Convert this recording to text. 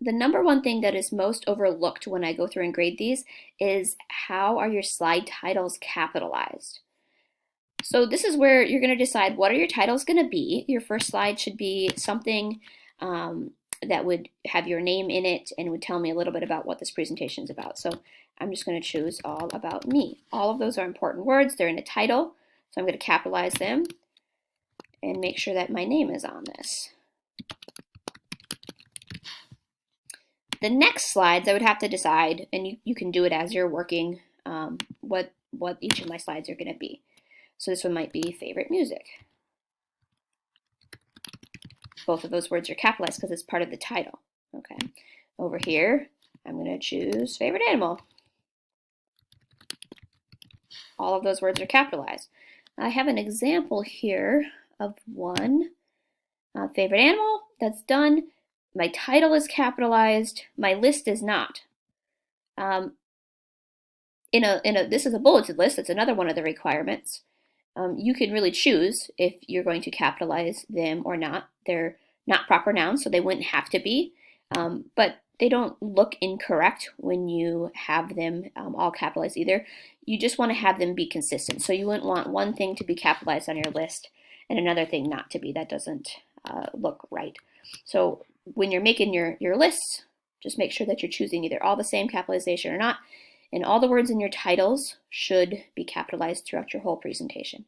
the number one thing that is most overlooked when I go through and grade these is how are your slide titles capitalized? So this is where you're going to decide what are your titles going to be. Your first slide should be something that would have your name in it and would tell me a little bit about what this presentation is about. So I'm just going to choose all about me. All of those are important words. They're in a title. So I'm going to capitalize them and make sure that my name is on this. The next slides I would have to decide, and you can do it as you're working, what each of my slides are going to be. So this one might be favorite music. Both of those words are capitalized because it's part of the title. Okay. Over here, I'm going to choose favorite animal. All of those words are capitalized. I have an example here of one. Favorite animal, that's done. My title is capitalized. My list is not. This is a bulleted list. That's another one of the requirements. You can really choose if you're going to capitalize them or not. They're not proper nouns, so they wouldn't have to be, but they don't look incorrect when you have them all capitalized either. You just want to have them be consistent. So you wouldn't want one thing to be capitalized on your list and another thing not to be. That doesn't look right. So when you're making your lists, just make sure that you're choosing either all the same capitalization or not. And all the words in your titles should be capitalized throughout your whole presentation.